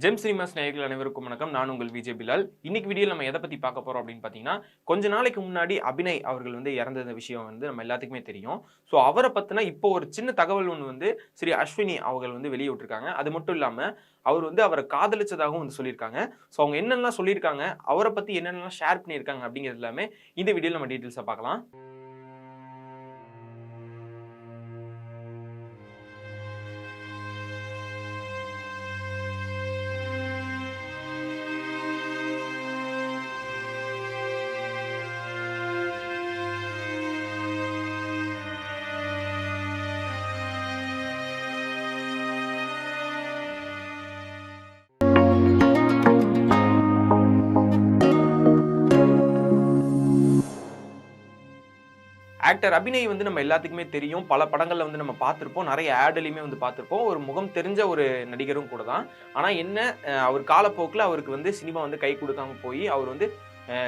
GeM cinemas நேயர்கள் அனைவருக்கும் வணக்கம். நான் உங்கள் விஜய் பிலால். இன்னைக்கு வீடியோல நம்ம எதை பத்தி பார்க்க போறோம் அப்படின்னு பார்த்தீங்கன்னா, கொஞ்ச நாளைக்கு முன்னாடி அபிநய் அவர்கள் இறந்த விஷயம் நம்ம எல்லாத்துக்குமே தெரியும். ஸோ அவர பத்தின இப்போ ஒரு சின்ன தகவல் ஒண்ணு ஸ்ரீ அஸ்வினி அவர்கள் வெளிய விட்டுருக்காங்க. அது மட்டும் இல்லாம அவர் அவர காதலிச்சதாகவும் சொல்லியிருக்காங்க. ஸோ அவங்க என்னென்னலாம் சொல்லியிருக்காங்க, அவர பத்தி என்னென்னலாம் ஷேர் பண்ணியிருக்காங்க அப்படிங்கிறது எல்லாமே இந்த வீடியோல நம்ம டீட்டெயில்ஸா பார்க்கலாம். ஆக்டர் அபிநய் நம்ம எல்லாத்துக்குமே தெரியும். பல படங்கள்ல நம்ம பார்த்திருப்போம். நெறைய ஆட்லயுமே பார்த்திருப்போம். ஒரு முகம் தெரிஞ்ச ஒரு நடிகரும் கூட தான். ஆனா என்ன அவர் காலப்போக்குல அவருக்கு சினிமா கை குடுக்காம போய் அவர்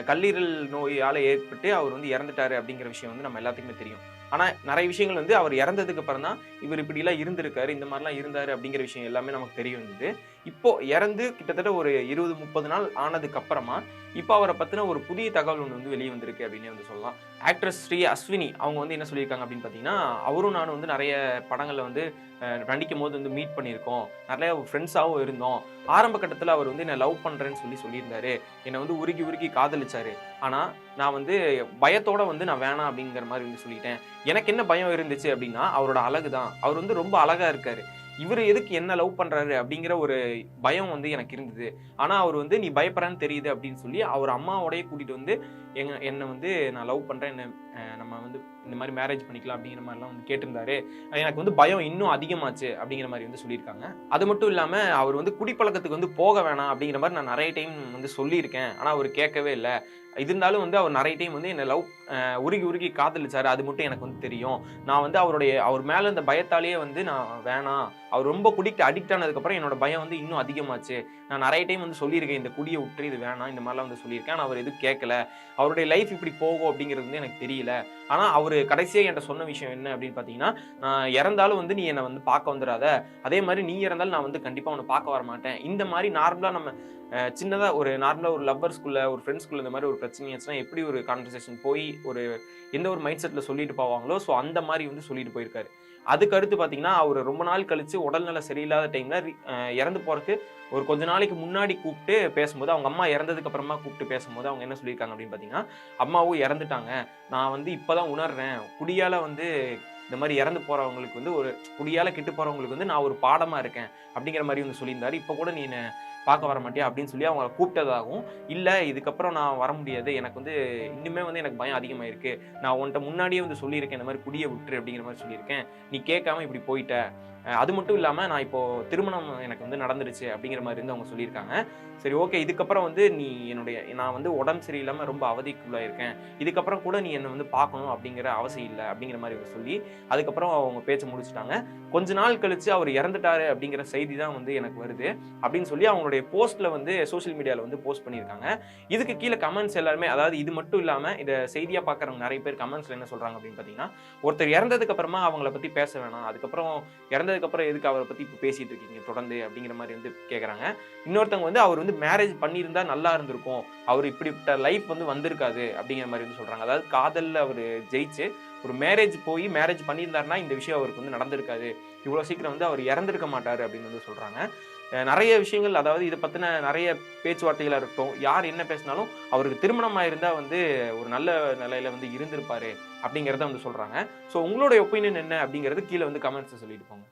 கல்லீரல் நோயால ஏற்பட்டு அவர் இறந்துட்டாரு அப்படிங்கிற விஷயம் நம்ம எல்லாத்துக்குமே தெரியும். ஆனா நெறைய விஷயங்கள் அவர் இறந்ததுக்கு அப்புறம் தான் இவர் இப்படிலாம் இருந்திருக்காரு, இந்த மாதிரிலாம் இருந்தாரு அப்படிங்கிற விஷயம் எல்லாமே நமக்கு தெரிய வந்தது. இப்போ இறந்து கிட்டத்தட்ட ஒரு 20, 30 நாள் ஆனதுக்கு அப்புறமா இப்போ அவரை பத்தின ஒரு புதிய தகவல் ஒன்று வெளியே வந்திருக்கு அப்படின்னு சொல்லலாம். ஆக்ட்ரஸ் ஸ்ரீ அஸ்வினி அவங்க என்ன சொல்லியிருக்காங்க அப்படின்னு பார்த்தீங்கன்னா, அவரும் நானும் நிறைய படங்கள்ல நடிக்கும் போது மீட் பண்ணியிருக்கோம். நிறைய ஃப்ரெண்ட்ஸாகவும் இருந்தோம். ஆரம்ப கட்டத்தில் அவர் என்ன லவ் பண்றேன்னு சொல்லியிருந்தாரு. என்னை உருகி உருகி காதலிச்சாரு. ஆனா நான் பயத்தோட நான் வேணாம் அப்படிங்கிற மாதிரி சொல்லிட்டேன். எனக்கு என்ன பயம் இருந்துச்சு அப்படின்னா அவரோட அழகு தான். அவர் ரொம்ப அழகா இருக்காரு. இவர் எதுக்கு என்ன லவ் பண்றாரு அப்படிங்கிற ஒரு பயம் எனக்கு இருந்தது. ஆனா அவர் நீ பயப்படுறான்னு தெரியுது அப்படின்னு சொல்லி அவர் அம்மாவோடய கூட்டிட்டு என்ன நான் லவ் பண்றேன், என்ன நம்ம இந்த மாதிரி மேரேஜ் பண்ணிக்கலாம் அப்படிங்கிற மாதிரிலாம் கேட்டிருந்தாரு. எனக்கு பயம் இன்னும் அதிகமாச்சு அப்படிங்கிற மாதிரி சொல்லியிருக்காங்க. அது மட்டும் இல்லாம அவர் குடிப்பழக்கத்துக்கு போக வேணாம் அப்படிங்கிற மாதிரி நான் நிறைய டைம் சொல்லியிருக்கேன். ஆனா அவர் கேட்கவே இல்லை. இருந்தாலும் அவர் நிறைய டைம் என்ன லவ் உருகி உருகி காதலிச்சாரு. அது மட்டும் எனக்கு தெரியும். நான் அவர் மேல இந்த பயத்தாலேயே நான் வேணாம். அவர் ரொம்ப குடிக்கு அடிக்ட் ஆனதுக்கப்புறம் என்னோட பயம் இன்னும் அதிகமாச்சு. நான் நிறைய டைம் சொல்லியிருக்கேன், இந்த குடியை விட்டு இது வேணாம், இந்த மாதிரிலாம் சொல்லியிருக்கேன். ஆனால் அவர் எதுவும் கேட்கல. அவருடைய லைஃப் இப்படி போகும் அப்படிங்கிறது எனக்கு தெரியல. ஆனால் அவர் கடைசியாக என்கிட்ட சொன்ன விஷயம் என்ன அப்படின்னு பார்த்தீங்கன்னா, நான் இறந்தாலும் நீ என்னை பார்க்க வந்துடாத. அதே மாதிரி நீ இறந்தாலும் நான் கண்டிப்பாக உன்னை பார்க்க வர மாட்டேன். இந்த மாதிரி நார்மலாக நம்ம சின்னதாக ஒரு நார்மலாக ஒரு லவ்வர்ஸ்குள்ள ஒரு ஃப்ரெண்ட்ஸ்குள்ள இந்த மாதிரி ஒரு பிரச்சனையாச்சுன்னா எப்படி ஒரு கான்வர்சேஷன் போய் ஒரு எந்த ஒரு மைண்ட் செட்டில் சொல்லிட்டு போவாங்களோ, ஸோ அந்த மாதிரி சொல்லிட்டு போயிருக்காரு. அதுக்கு அடுத்து பார்த்தீங்கன்னா, அவர் ரொம்ப நாள் கழிச்சு உடல்நல சரியில்லாத டைம்ல இறந்து போறதுக்கு ஒரு கொஞ்ச நாளைக்கு முன்னாடி கூப்பிட்டு பேசும்போது, அவங்க அம்மா இறந்ததுக்கு அப்புறமா கூப்பிட்டு பேசும்போது அவங்க என்ன சொல்லியிருக்காங்க அப்படின்னு பார்த்தீங்கன்னா, அம்மாவும் இறந்துட்டாங்க. நான் இப்பதான் உணர்றேன். குடியால இந்த மாதிரி இறந்து போறவங்களுக்கு ஒரு குடியால கெட்டு போறவங்களுக்கு நான் ஒரு பாடமா இருக்கேன் அப்படிங்கிற மாதிரி சொல்லியிருந்தாரு. இப்போ கூட நீ பார்க்க வர மாட்டியா அப்படின்னு சொல்லி அவங்கள கூப்பிட்டதாகவும், இல்லை இதுக்கப்புறம் நான் வர முடியாது, எனக்கு இன்னுமே எனக்கு பயம் அதிகமாயிருக்கு, நான் உன்கிட்ட முன்னாடியே சொல்லியிருக்கேன், இந்த மாதிரி குடியை விட்டுரு அப்படிங்கிற மாதிரி சொல்லியிருக்கேன், நீ கேட்காம இப்படி போயிட்ட. அது மட்டும் இல்லாமல் நான் இப்போ திருமணம் எனக்கு நடந்துருச்சு அப்படிங்கிற மாதிரி அவங்க சொல்லியிருக்காங்க. சரி, ஓகே, இதுக்கப்புறம் நீ நான் உடம்பு சரியில்லாமல் ரொம்ப அவதிக்குள்ளாக இருக்கேன், இதுக்கப்புறம் கூட நீ என்னை பார்க்கணும் அப்படிங்கிற அவசியம் இல்லை அப்படிங்கிற மாதிரி சொல்லி அதுக்கப்புறம் அவங்க பேச்சை முடிச்சுட்டாங்க. கொஞ்ச நாள் கழிச்சு அவர் இறந்துட்டாரு அப்படிங்கிற செய்தி தான் எனக்கு வருது அப்படின்னு சொல்லி அவங்களுடைய போஸ்ட்ல சோசியல் மீடியாவில் போஸ்ட் பண்ணியிருக்காங்க. இதுக்கு கீழே கமெண்ட்ஸ் எல்லாருமே, அதாவது இது மட்டும் இல்லாமல் இதை செய்தியாக பார்க்குறவங்க நிறைய பேர் கமெண்ட்ஸ்ல என்ன சொல்றாங்க அப்படின்னு பார்த்தீங்கன்னா, ஒருத்தர் இறந்ததுக்கு அப்புறமா அவங்கள பற்றி பேச வேணாம், அதுக்கப்புறம் இறந்ததுக்கு அப்புறம் எதுக்கு அவரை பற்றி இப்போ பேசிட்டு இருக்கீங்க தொடர்ந்து அப்படிங்கிற மாதிரி கேட்குறாங்க. இன்னொருத்தவங்க அவர் மேரேஜ் பண்ணியிருந்தா நல்லா இருந்திருக்கும், அவர் இப்படிப்பட்ட லைஃப் வந்திருக்காது அப்படிங்கிற மாதிரி சொல்றாங்க. அதாவது காதலில் அவர் ஜெயிச்சு ஒரு மேரேஜ் பண்ணியிருந்தாருன்னா இந்த விஷயம் அவருக்கு நடந்திருக்காது, இவ்வளோ சீக்கிரம் அவர் இறந்திருக்க மாட்டாரு அப்படின்னு சொல்றாங்க. நிறைய விஷயங்கள், அதாவது இதை பற்றின நிறைய பேச்சுவார்த்தைகளாக இருக்கட்டும், யார் என்ன பேசினாலும் அவருக்கு திருமணமாக இருந்தால் ஒரு நல்ல நிலையில இருந்திருப்பாரு அப்படிங்கிறத சொல்றாங்க. ஸோ உங்களுடைய ஒப்பீனியன் என்ன அப்படிங்கிறது கீழே கமெண்ட்ஸை சொல்லிட்டு போங்க.